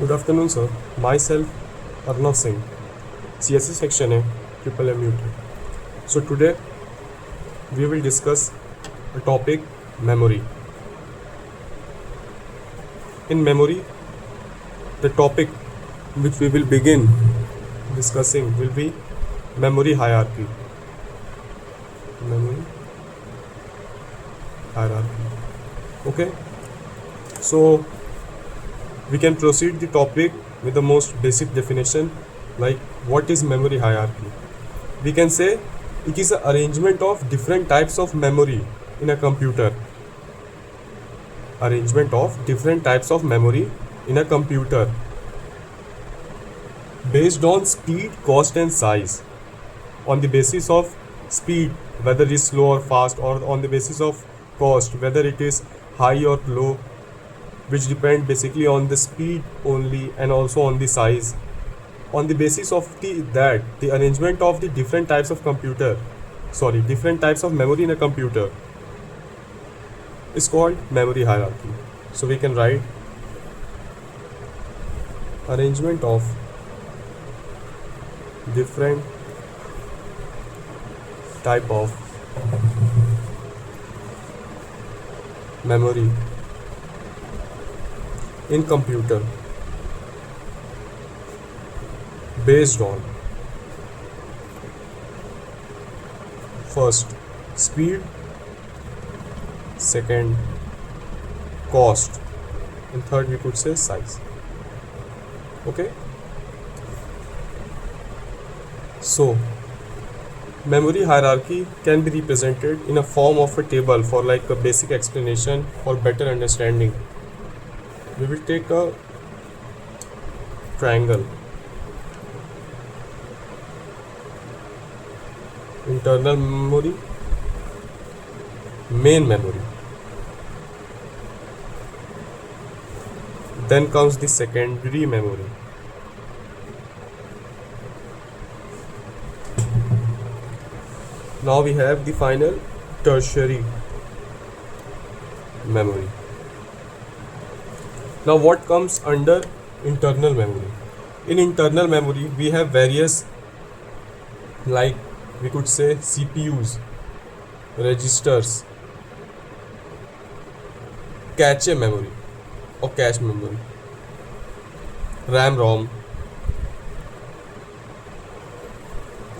Good afternoon, sir. Myself, Arnav Singh, CSE Section A, Triple MUT. So today we will discuss a topic, memory. In memory, the topic which we will begin discussing will be memory hierarchy. Memory hierarchy. Okay. So we can proceed the topic with the most basic definition, like what is memory hierarchy. We can say it is an arrangement of different types of memory in a computer. Arrangement of different types of memory in a computer based on speed, cost and size. On the basis of speed, whether it is slow or fast, or on the basis of cost, whether it is high or low, which depend basically on the speed only and also on the size. On the basis of the arrangement of the different types of different types of memory in a computer is called memory hierarchy. So we can write arrangement of different type of memory in computer based on first speed, second cost, and third we could say size. Okay, so memory hierarchy can be represented in a form of a table for like a basic explanation for better understanding. We will take a triangle. Internal memory, main memory. Then comes the secondary memory. Now we have the final tertiary memory. Now what comes under internal memory? In internal memory we have various, like we could say CPUs, registers, cache memory or cache memory, RAM, ROM.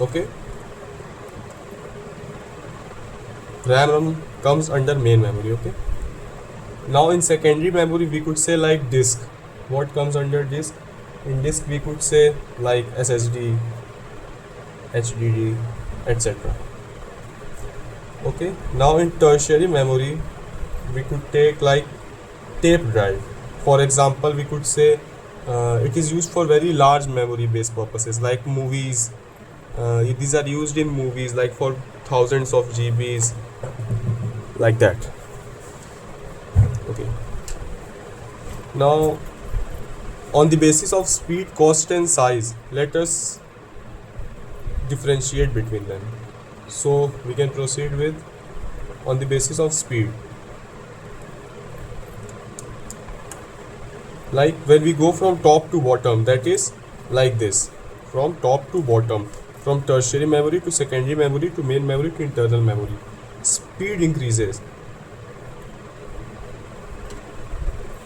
Okay, RAM, ROM comes under main memory. Okay, now in secondary memory we could say like disk. What comes under disk? In disk we could say like SSD, HDD, etc. Okay, now in tertiary memory we could take like tape drive. For example, we could say it is used for very large memory based purposes like movies. These are used in movies like for thousands of GBs, like that. Okay, now on the basis of speed, cost and size, let us differentiate between them. So we can proceed with on the basis of speed. Like when we go from top to bottom, that is like this, from top to bottom, from tertiary memory to secondary memory to main memory to internal memory, speed increases.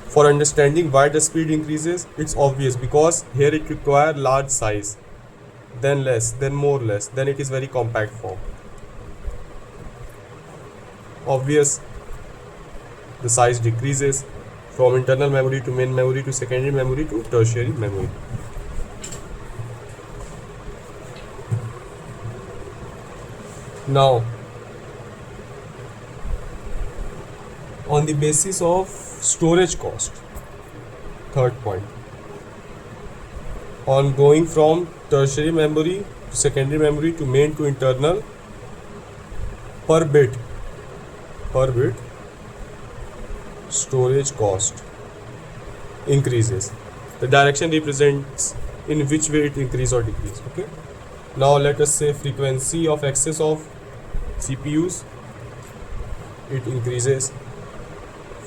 For understanding why the speed increases, it's obvious, because here it requires large size, then less, then more less, then it is very compact form. Obvious, the size decreases from internal memory to main memory to secondary memory to tertiary memory. Now, on the basis of storage cost, third point, on going from tertiary memory to secondary memory to main to internal, per bit storage cost increases. The direction represents in which way it increase or decrease. Okay, now let us say frequency of access of CPUs, it increases.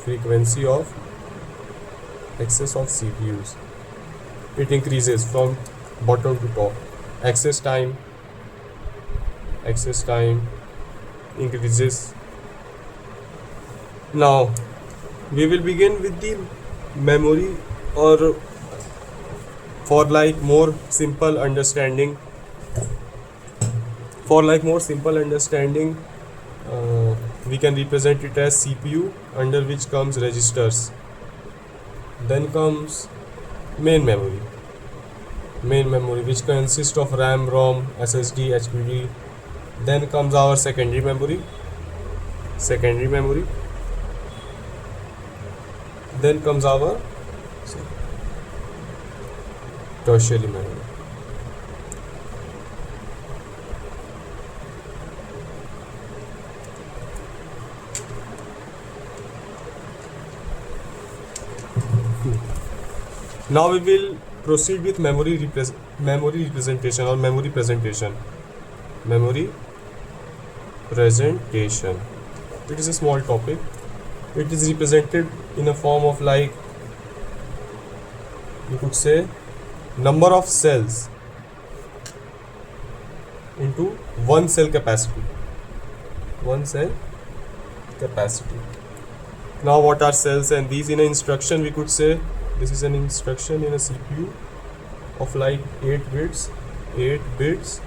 Frequency of access of CPUs it increases from bottom to top. Access time increases. Now we will begin with the memory, or for like more simple understanding, we can represent it as CPU, under which comes registers. Then comes main memory, which consists of RAM, ROM, SSD, HDD. Then comes our secondary memory. Then comes our tertiary memory. Now we will proceed with memory representation or memory presentation. It is a small topic. It is represented in a form of, like, you could say, number of cells into one cell capacity. Now what are cells? And these, in an instruction, we could say this is an instruction in a CPU of like 8 bits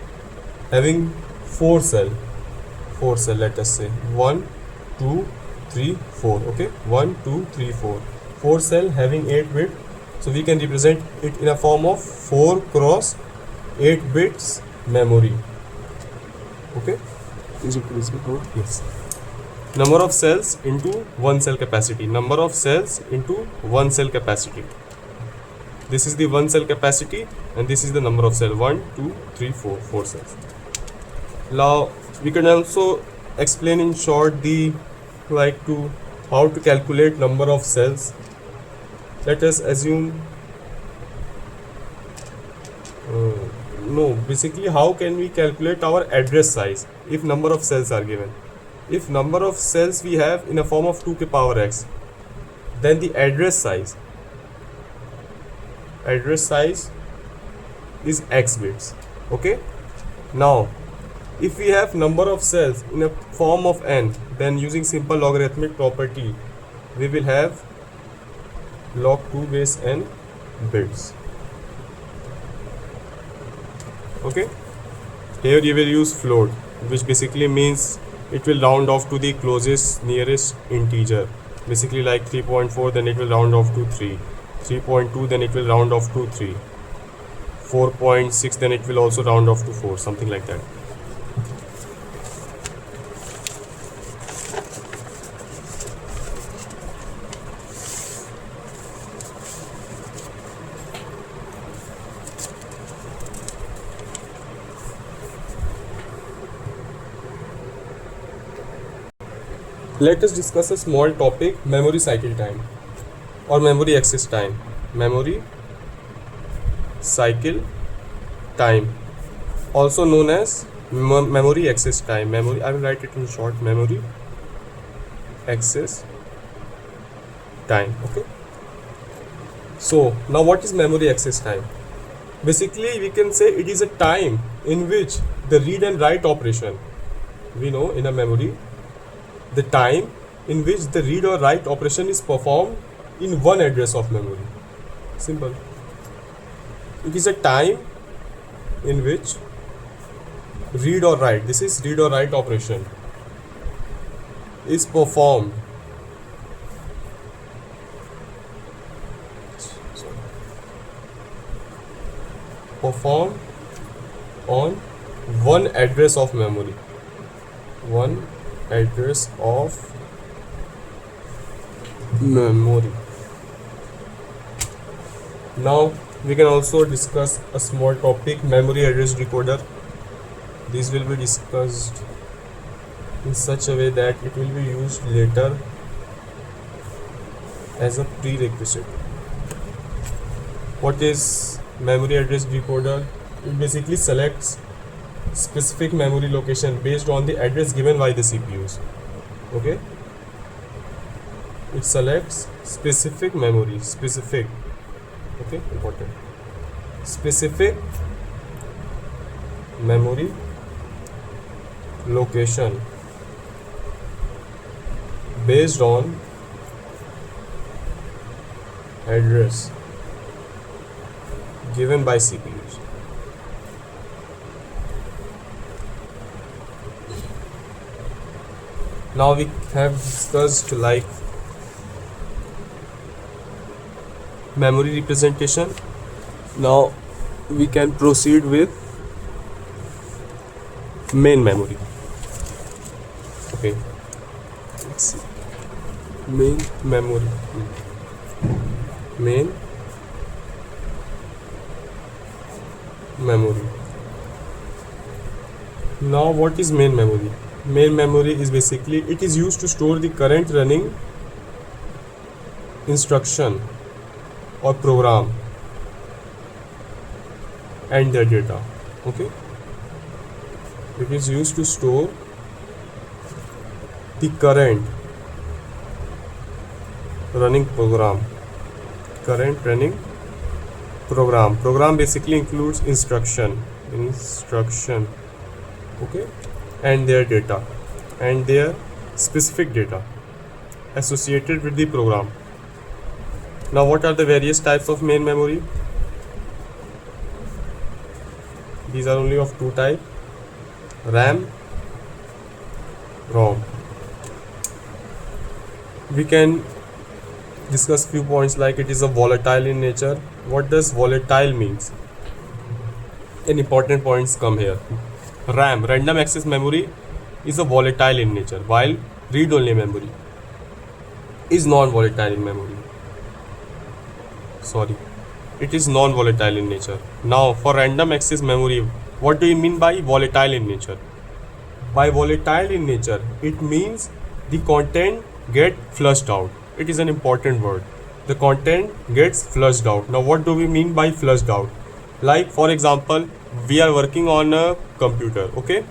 having 4 cell, let us say 1 2 3 4. Okay, 1 2 3 4, 4 cell having 8 bit. So we can represent it in a form of 4 cross 8 bits memory. Okay, is it visible? Yes. Number of cells into one cell capacity. This is the one cell capacity, and this is the number of cells. 1 2 3 4, 4 cells. Now we can also explain in short the how to calculate number of cells. Let us assume basically, how can we calculate our address size if number of cells are given? If number of cells we have in a form of 2 to the power x, then the address size is x bits. Okay, now if we have number of cells in a form of n, then using simple logarithmic property, we will have log 2 base n bits. Okay, here you will use float, which basically means it will round off to the closest nearest integer. Basically like 3.4, then it will round off to 3. 3.2, then it will round off to 3. 4.6, then it will also round off to 4, something like that. Let us discuss a small topic: memory cycle time or memory access time. Memory cycle time, also known as memory access time. I will write it in short: memory access time. Okay. So now, what is memory access time? Basically, we can say it is a time in which the read and write operation, we know in a memory, the time in which the read or write operation is performed in one address of memory. Simple. It is a time in which read or write, this is read or write operation, is performed on one address of memory. One address of memory. Now we can also discuss a small topic: memory address decoder. This will be discussed in such a way that it will be used later as a prerequisite. What is memory address decoder? It basically selects specific memory location based on the address given by the CPUs. Okay, it selects specific memory, okay, important. specific memory location based on address given by CPUs. Now we have discussed like memory representation. Now we can proceed with main memory. Okay, let's see. Main memory. Main memory. Now what is main memory? Main memory is basically it is used to store the current running instruction or program and their data. Okay, it is used to store the current running program. Program basically includes instruction, okay, and their data and their specific data associated with the program. Now what are the various types of main memory? These are only of two types: RAM, ROM. We can discuss few points like it is a volatile in nature. What does volatile means? An important points come here. RAM, random access memory, is a volatile in nature, while read-only memory is non-volatile in memory. It is non-volatile in nature. Now for random access memory, what do you mean by volatile in nature? By volatile in nature, it means the content get flushed out. It is an important word. The content gets flushed out. Now what do we mean by flushed out? Like for example, we are working on a computer, okay,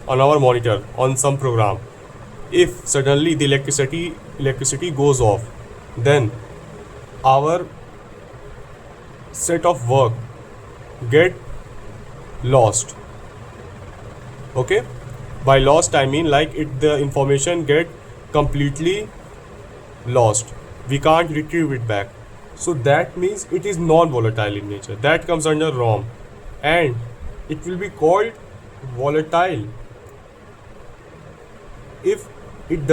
on our monitor, on some program. If suddenly the electricity goes off, then our set of work get lost. Okay, by lost I mean like the information get completely lost. We can't retrieve it back. So that means it is non-volatile in nature. That comes under ROM, and it will be called volatile if it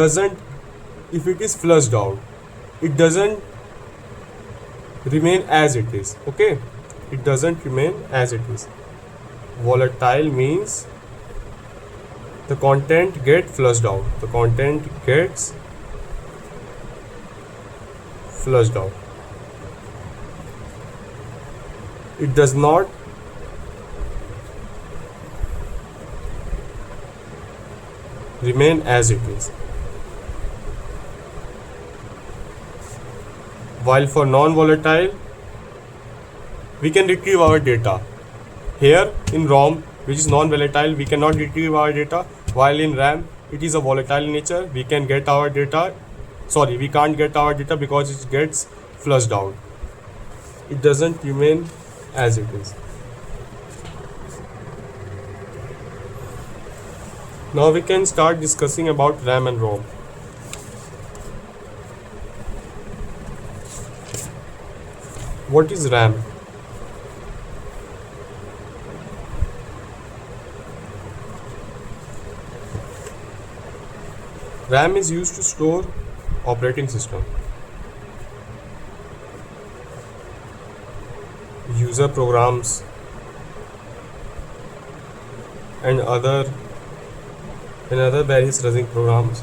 is flushed out. It doesn't remain as it is. Okay, it doesn't remain as it is. Volatile means the content gets flushed out. The content gets flushed out. It does not remain as it is. While for non-volatile, we can retrieve our data. Here in ROM, which is non-volatile, we cannot retrieve our data. While in RAM, it is a volatile in nature. We can get our data. We can't get our data because it gets flushed out. It doesn't remain as it is. Now we can start discussing about RAM and ROM. What is RAM? RAM is used to store operating system, user programs, and other various running programs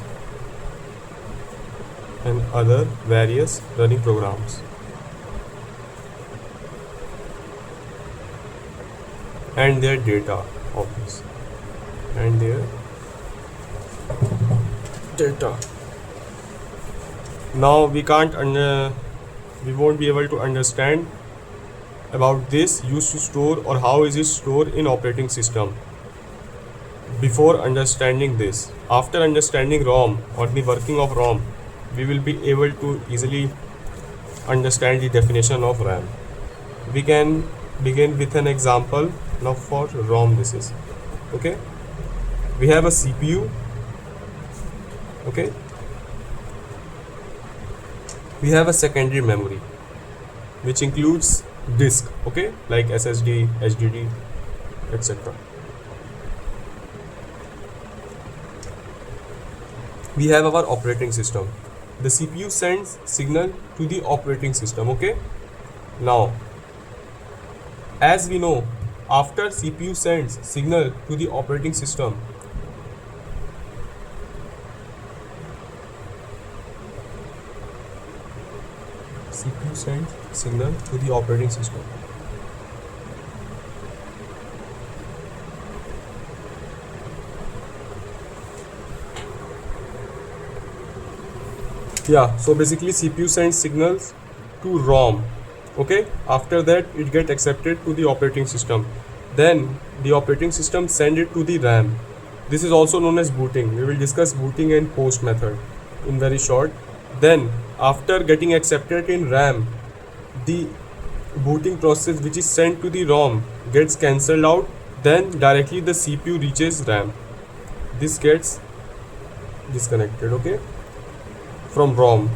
and their data, obviously, and their data. Now we won't be able to understand about this used to store or how is it stored in operating system before understanding this. After understanding ROM or the working of ROM, we will be able to easily understand the definition of RAM. We can begin with an example. Now for ROM this is, okay. We have a CPU, okay. We have a secondary memory which includes disk, okay, like SSD, HDD, etc. We have our operating system. The CPU sends signal to the operating system, okay. Now, as we know, after CPU sends signal to the operating system, CPU sends signal to the operating system. Yeah, so basically CPU sends signals to ROM, okay. After that it get accepted to the operating system, then the operating system send it to the RAM. This is also known as booting. We will discuss booting and post method in very short. Then after getting accepted in RAM, the booting process which is sent to the ROM gets cancelled out, then directly the CPU reaches RAM. This gets disconnected, okay, from ROM.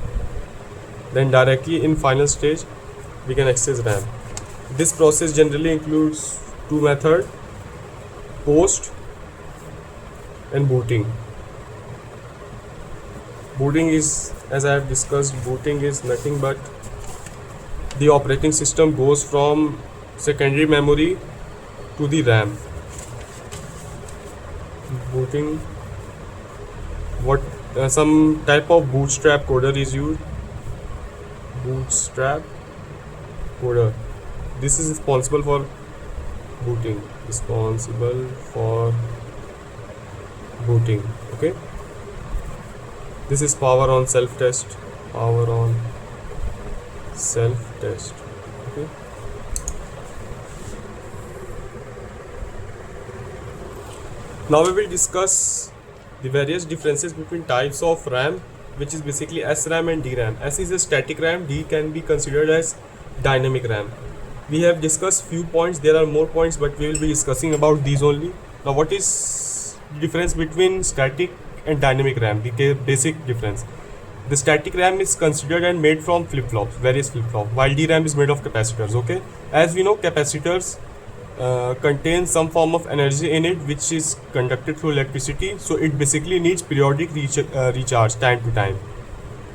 Then directly in final stage we can access RAM. This process generally includes two methods, post and booting. Booting is, as I have discussed, booting is nothing but the operating system goes from secondary memory to the RAM. Booting, what some type of bootstrap coder is used. Bootstrap coder. This is responsible for booting. Responsible for booting. Okay. This is power on self test. Power on self test. Okay. Now we will discuss the various differences between types of RAM, which is basically SRAM and DRAM. S is a static RAM, D can be considered as dynamic RAM. We have discussed few points, there are more points, but we will be discussing about these only. Now what is the difference between static and dynamic RAM? The basic difference. The static RAM is considered and made from flip-flops, various flip-flops, while DRAM is made of capacitors, okay? As we know, capacitors contain some form of energy in it which is conducted through electricity, so it basically needs periodic recharge time to time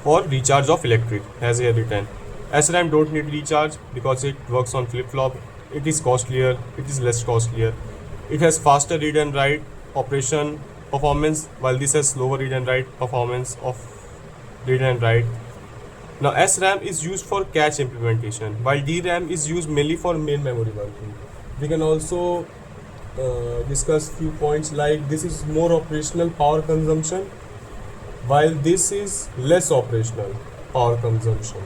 for recharge of electric, as here written. SRAM don't need recharge because it works on flip-flop. It is costlier, it is less costlier. It has faster read and write operation performance, while this has slower read and write performance of read and write. Now SRAM is used for cache implementation, while DRAM is used mainly for main memory working. We can also discuss few points like this is more operational power consumption, while this is less operational power consumption.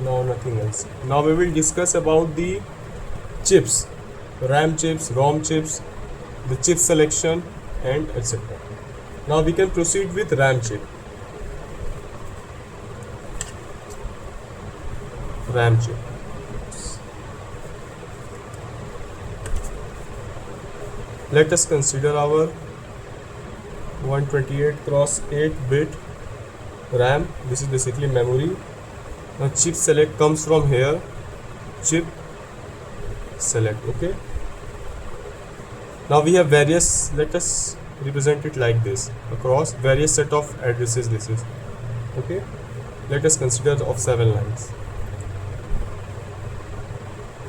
No, nothing else. Now we will discuss about the chips, RAM chips, ROM chips, the chip selection and etc. Now we can proceed with RAM chip. RAM chip. Let us consider our 128 cross 8 bit RAM. This is basically memory. Now chip select comes from here. Chip select, okay. Now we have various, let us represent it like this, across various set of addresses this is, okay. Let us consider of 7 lines.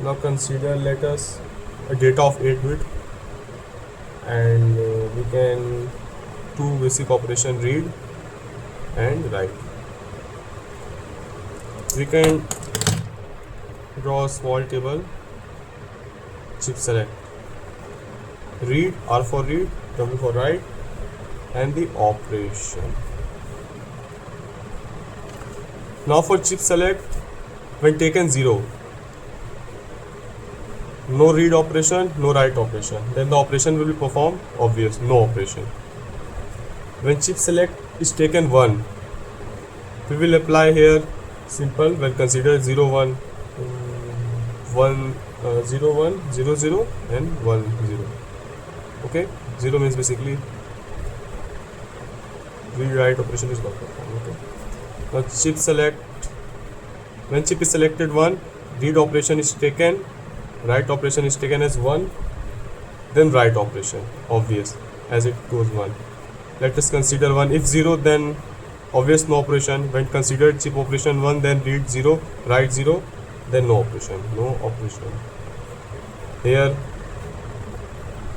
Now consider, let us a data of 8 bit, and we can do basic operation read and write. We can draw a small table. Chip select, read, R for read, W for write, and the operation. Now for chip select, when taken 0, no read operation, no write operation, then the operation will be performed, obvious, no operation. When chip select is taken 1, we will apply here simple, when consider 0 1 1 0 1 0 0 and 1 0. Okay, 0 means basically read write operation is not performed. Okay, now chip select. When chip is selected 1, read operation is taken, write operation is taken as 1, then write operation, obvious, as it goes 1. Let us consider 1. If 0, then obvious no operation. When considered chip operation 1, then read 0, write 0, then no operation. No operation. Here,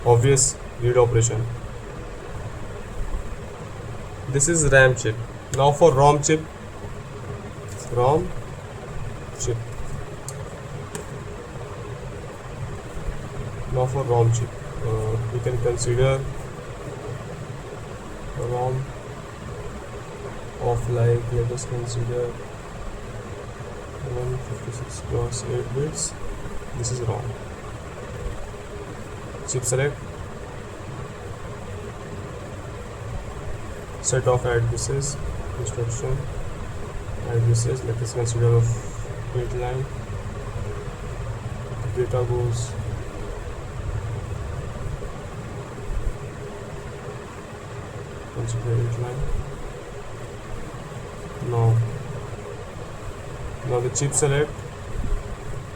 obvious read operation. This is RAM chip. Now for ROM chip. ROM chip. Now for ROM chip, we can consider ROM of like, let us consider 156 cross 8 bits. This is ROM. Chip select, set of addresses, instruction addresses. Let us consider of 8 line. Data goes consider 8 line. Now the chip select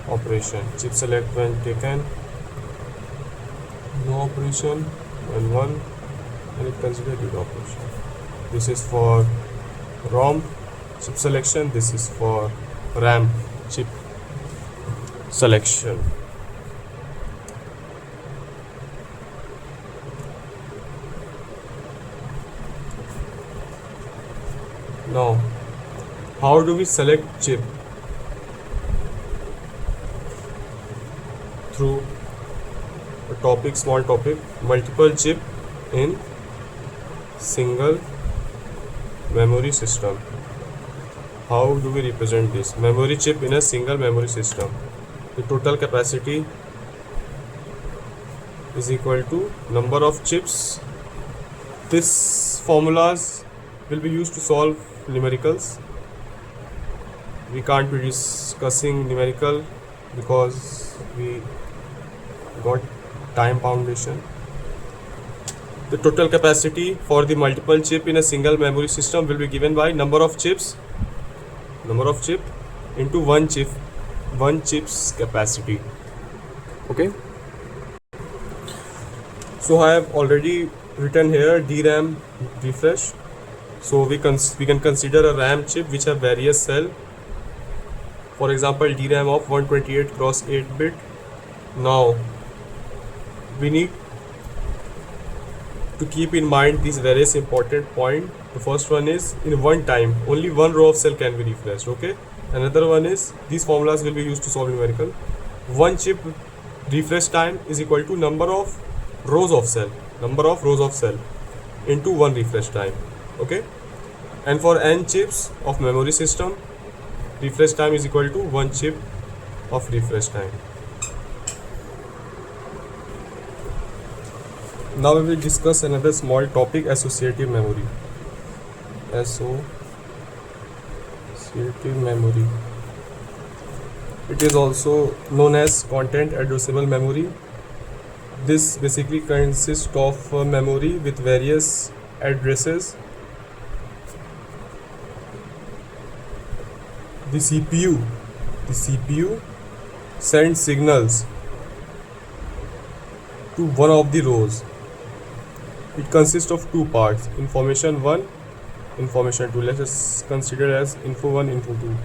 operation. Chip select when taken, no operation, when 1, and it consider read operation. This is for ROM chip selection. This is for RAM chip selection. Now, how do we select chip? Through a topic, small topic, multiple chip in single memory system. How do we represent this? Memory chip in a single memory system. The total capacity is equal to number of chips. This formulas will be used to solve numericals. We can't be discussing numerical because we got time foundation. The total capacity for the multiple chip in a single memory system will be given by number of chip into one chip's capacity. Okay, so I have already written here DRAM refresh. So we can consider a RAM chip which have various cell. For example, DRAM of 128 cross 8 bit. Now we need to keep in mind these various important point. The first one is in one time only one row of cell can be refreshed. Okay. Another one is these formulas will be used to solve numerical. One chip refresh time is equal to number of rows of cell into one refresh time. Okay, and for n chips of memory system, refresh time is equal to one chip of refresh time. Now we will discuss another small topic, associative memory. Associative memory. It is also known as content addressable memory. This basically consists of a memory with various addresses. The CPU sends signals to one of the rows. It consists of two parts, information 1, information 2. Let us consider as info 1, info 2.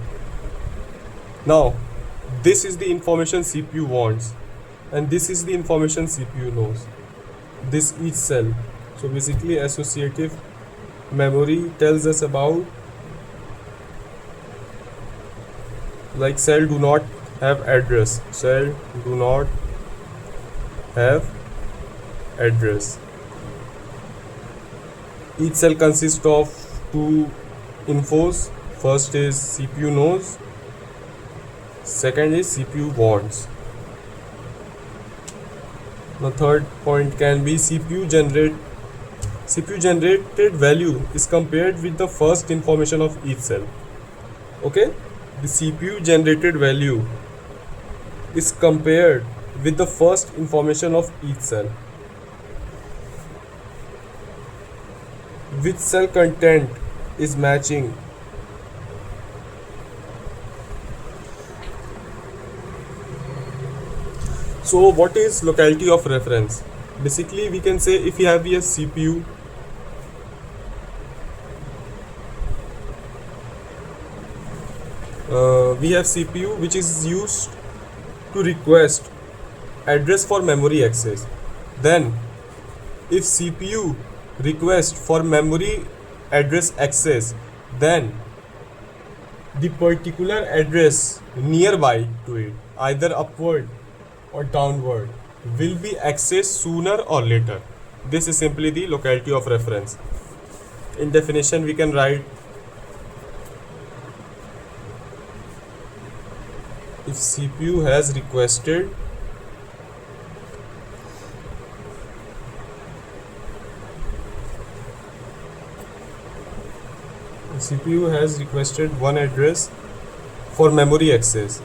Now, this is the information CPU wants, and this is the information CPU knows. This each cell. So basically, associative memory tells us about like cell do not have address. Cell do not have address. Each cell consists of two infos. First is CPU knows, second is CPU wants. The third point can be CPU generated value is compared with the first information of each cell. Okay, the CPU generated value is compared with the first information of each cell. Which cell content is matching? So what is locality of reference? Basically we can say if you have a CPU, we have CPU which is used to request address for memory access. Then if CPU request for memory address access, then the particular address nearby to it, either upward or downward, will be accessed sooner or later. This is simply the locality of reference. In definition we can write, if CPU has requested one address for memory access,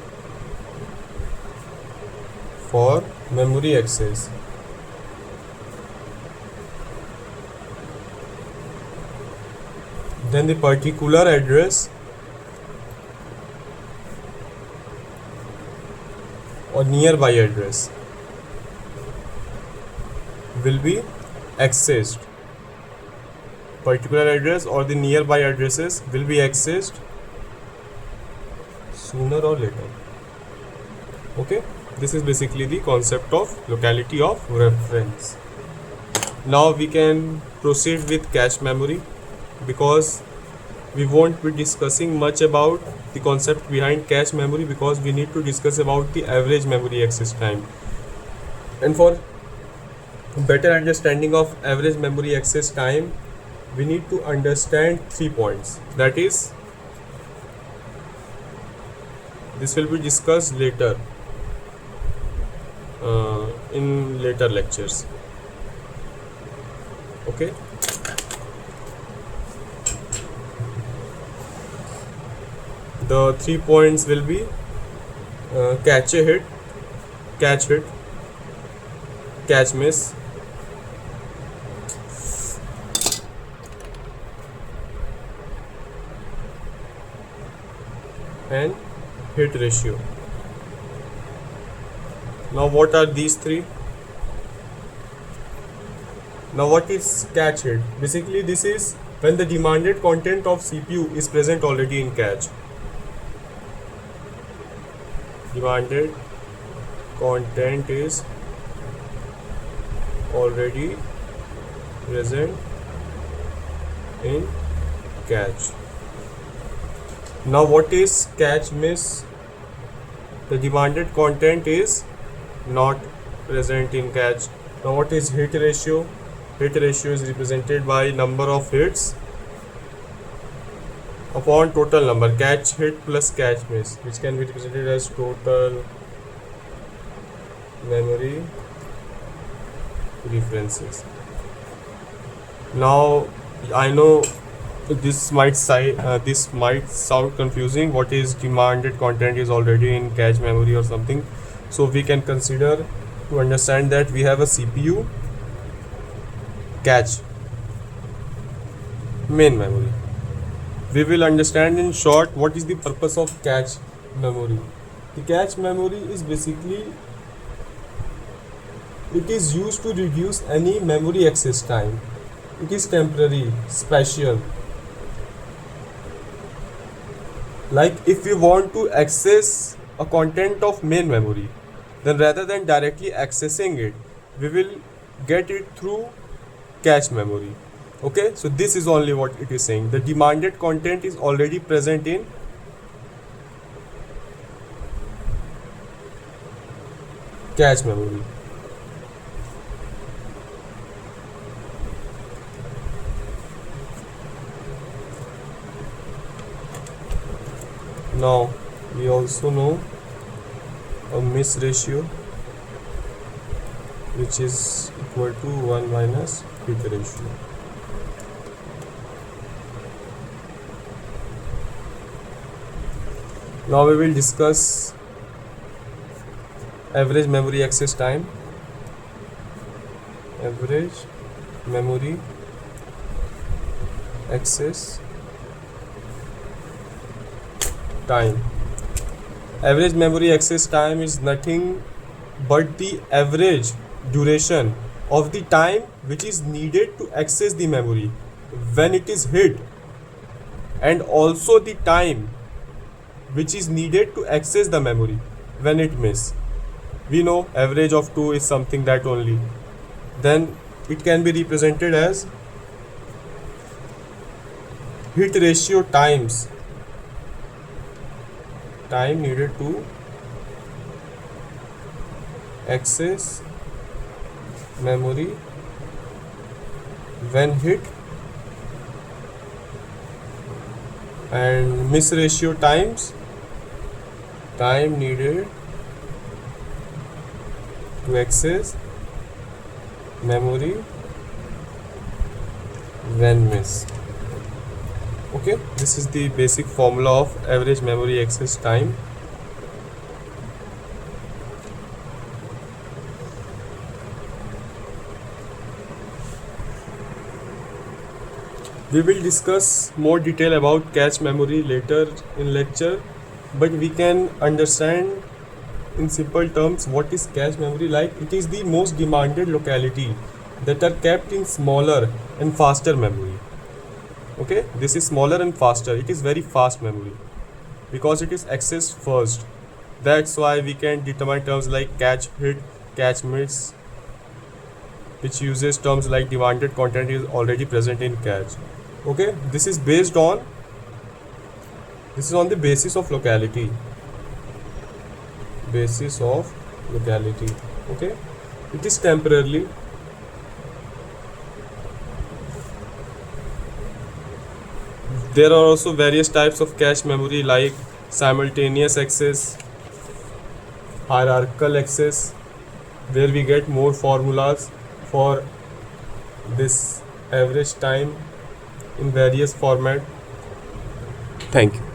then the particular address or nearby address will be accessed. Particular address or the nearby addresses will be accessed sooner or later. Okay, this is basically the concept of locality of reference. Now we can proceed with cache memory, because we won't be discussing much about the concept behind cache memory, because we need to discuss about the average memory access time. And for better understanding of average memory access time, we need to understand 3 points. That is, this will be discussed later in later lectures. Okay. The 3 points will be cache hit, catch miss, and hit ratio. Now what are these 3? Now what is cache hit? Basically this is when the demanded content of CPU is present already in cache. Demanded content is already present in cache. Now what is cache miss? The demanded content is not present in cache. Now what is hit ratio? Hit ratio is represented by number of hits upon total number, cache hit plus cache miss, which can be represented as total memory references. Now I know this might sound confusing. What is demanded content is already in cache memory or something. So we can consider to understand that we have a CPU, cache, main memory. We will understand in short what is the purpose of cache memory. The cache memory is basically, it is used to reduce any memory access time. It is temporary, spatial. Like if we want to access a content of main memory, then rather than directly accessing it, we will get it through cache memory. Okay, so this is only what it is saying. The demanded content is already present in cache memory. Now we also know a miss ratio, which is equal to 1 minus hit ratio. Now we will discuss average memory access time, average memory access time. Average memory access time is nothing but the average duration of the time which is needed to access the memory when it is hit, and also the time which is needed to access the memory when it miss. We know average of 2 is something that only. Then it can be represented as hit ratio times time needed to access memory when hit, and miss ratio times time needed to access memory when miss. Okay, this is the basic formula of average memory access time. We will discuss more detail about cache memory later in lecture, but we can understand in simple terms what is cache memory. Like, it is the most demanded locality that are kept in smaller and faster memory. Okay, this is smaller and faster. It is very fast memory because it is accessed first. That's why we can determine terms like cache hit, cache miss, which uses terms like demanded content is already present in cache. Okay, this is on the basis of locality. Okay, it is temporarily. There are also various types of cache memory like simultaneous access, hierarchical access, where we get more formulas for this average time in various format. Thank you.